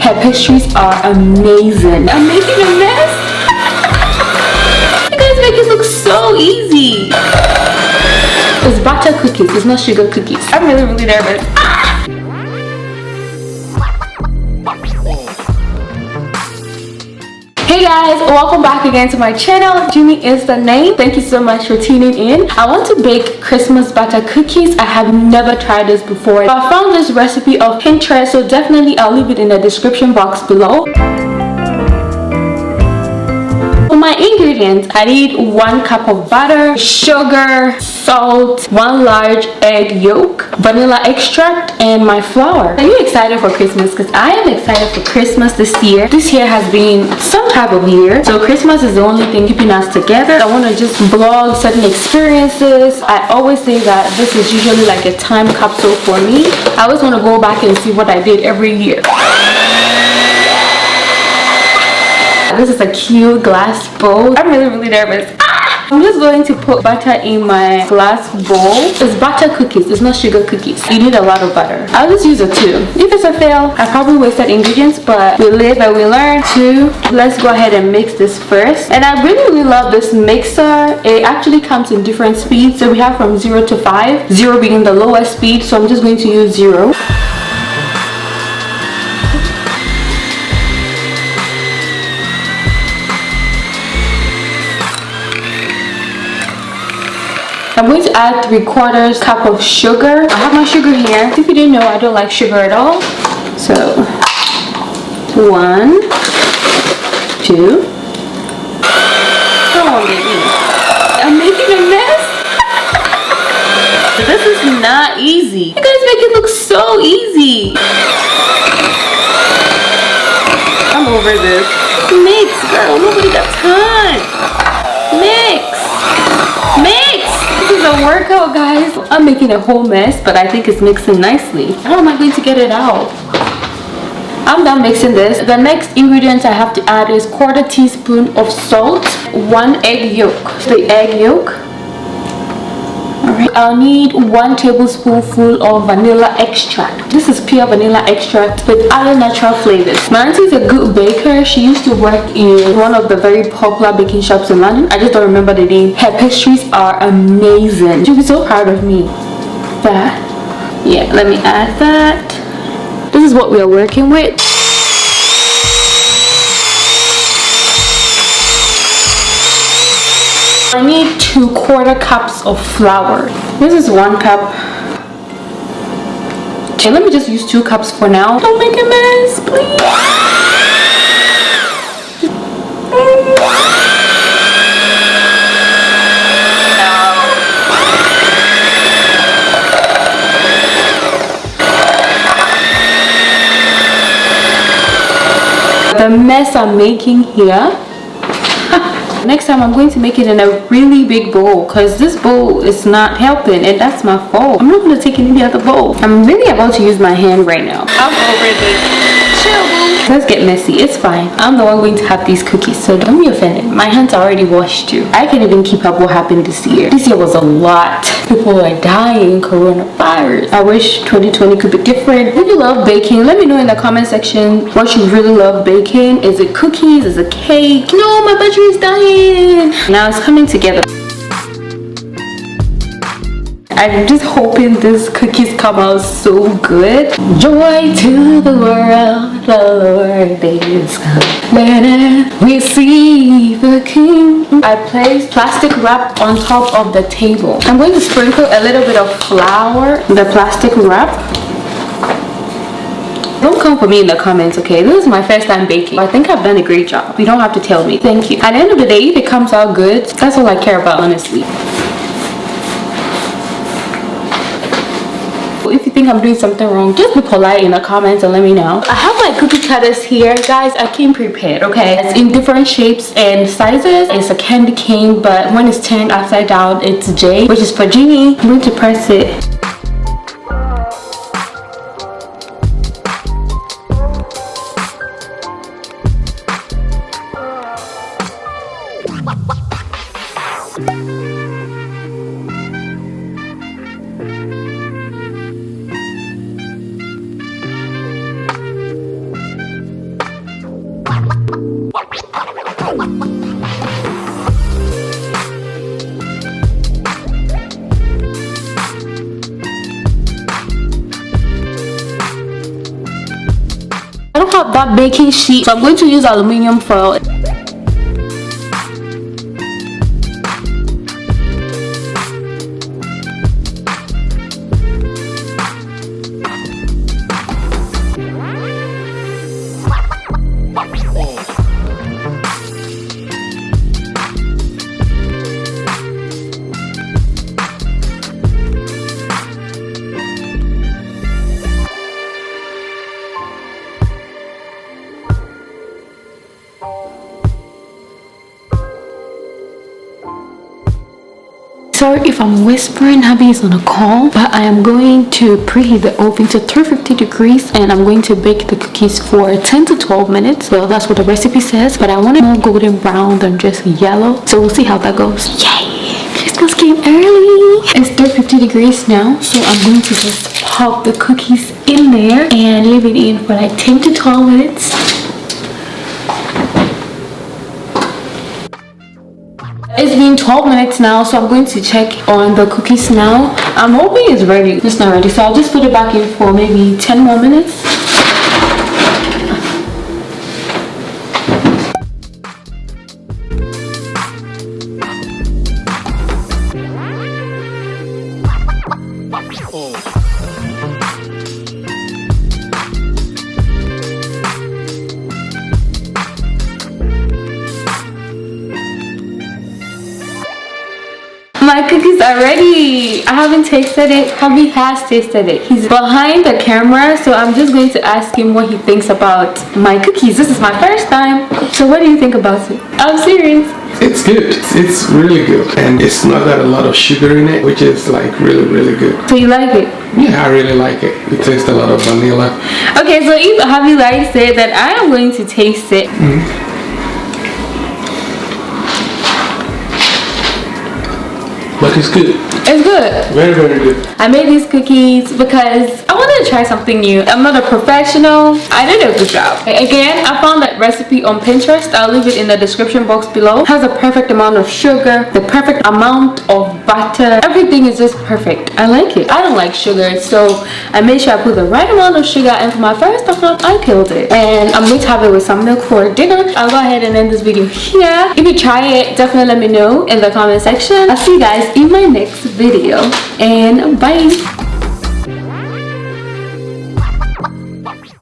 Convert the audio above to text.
Her pastries are amazing. I'm making a mess. You guys make it look so easy. It's butter cookies, it's not sugar cookies. I'm really nervous. Hey guys, welcome back again to my channel. Jeanie is the name. Thank you so much for tuning in. I want to bake Christmas butter cookies. I have never tried this before. I found this recipe off Pinterest, so definitely I'll leave it in the description box below. For my ingredients, I need 1 cup of butter, sugar, salt, 1 large egg yolk, vanilla extract, and my flour. Are you excited for Christmas? Because I am excited for Christmas this year. This year has been some type of year, so Christmas is the only thing keeping us together. I want to just vlog certain experiences. I always say that this is usually like a time capsule for me. I always want to go back and see what I did every year. This is a cute glass bowl. I'm really nervous. I'm just going to put butter in my glass bowl. It's butter cookies, it's not sugar cookies. You need a lot of butter. I'll just use a 2. If it's a fail, I probably wasted ingredients, but we live and we learn. 2. Let's go ahead and mix this first. And I really love this mixer. It actually comes in different speeds. So we have from 0 to 5, 0 being the lowest speed. So I'm just going to use 0. I'm going to add 3/4 cup of sugar. I have my sugar here. If you didn't know, I don't like sugar at all. So 1, 2. Come on, baby. I'm making a mess. This is not easy. You guys make it look so easy. I'm over this. Mix, girl. Nobody got time. Mix. This is a workout, guys. I'm making a whole mess, but I think it's mixing nicely. How am I going to get it out? I'm done mixing this. The next ingredient I have to add is 1/4 teaspoon of salt, 1 egg yolk. The egg yolk. Alright, I'll need 1 tablespoonful of vanilla extract. This is pure vanilla extract with other natural flavors. My auntie is a good baker. She used to work in one of the very popular baking shops in London. I just don't remember the name. Her pastries are amazing. She'll be so proud of me. That. Yeah, let me add that. This is what we are working with. I need 2/4 cups of flour. This is 1 cup. Okay, let me just use 2 cups for now. Don't make a mess, please. The mess I'm making here. Next time I'm going to make it in a really big bowl, because this bowl is not helping, and that's my fault. I'm not going to take any other bowl. I'm really about to use my hand right now. I'm over this. Chill, boo. Let's get messy. It's fine. I'm the one going to have these cookies, so don't be offended. My hands are already washed too. I can't even keep up what happened this year. This year was a lot. People are dying, coronavirus. I wish 2020 could be different. If you love baking, let me know in the comment section what you really love baking. Is it cookies? Is it cake? No, my battery is dying. Now it's coming together. I'm just hoping these cookies come out so good. Joy to the world, the Lord is come. We see the King. I placed plastic wrap on top of the table. I'm going to sprinkle a little bit of flour in the plastic wrap. Don't come for me in the comments, okay? This is my first time baking. I think I've done a great job. You don't have to tell me. Thank you. At the end of the day, if it comes out good, that's all I care about, honestly. If you think I'm doing something wrong, just be polite in the comments and let me know. I have my cookie cutters here, guys. I came prepared, okay? It's in different shapes and sizes. It's a candy cane, but when it's turned upside down, it's J, which is for Jeanie. I'm going to press it. bought baking sheet, so I'm going to use aluminum foil. Sorry if I'm whispering, hubby is on a call, but I am going to preheat the oven to 350 degrees and I'm going to bake the cookies for 10 to 12 minutes. Well, that's what the recipe says, but I want it more golden brown than just yellow. So we'll see how that goes. Yay! Christmas came early. It's 350 degrees now, so I'm going to just pop the cookies in there and leave it in for like 10 to 12 minutes. It's been 12 minutes now, so I'm going to check on the cookies now. I'm hoping it's ready. It's not ready, so I'll just put it back in for maybe 10 more minutes. My cookies are ready. I haven't tasted it. Hubby has tasted it. He's behind the camera, so I'm just going to ask him what he thinks about my cookies. This is my first time. So what do you think about it? I'm serious. It's good. It's really good. And it's not got a lot of sugar in it, which is like really, really good. So you like it? Yeah, I really like it. It tastes a lot of vanilla. Okay, so if hubby likes it, then I am going to taste it. But it's good. It's good. Very, very good. I made these cookies because I wanted to try something new. I'm not a professional. I did a good job. Again, I found that recipe on Pinterest. I'll leave it in the description box below. It has the perfect amount of sugar, the perfect amount of butter. Everything is just perfect. I like it. I don't like sugar, so I made sure I put the right amount of sugar, and for my first attempt, I killed it. And I'm going to have it with some milk for dinner. I'll go ahead and end this video here. If you try it, definitely let me know in the comment section. I'll see you guys in my next video, and bye.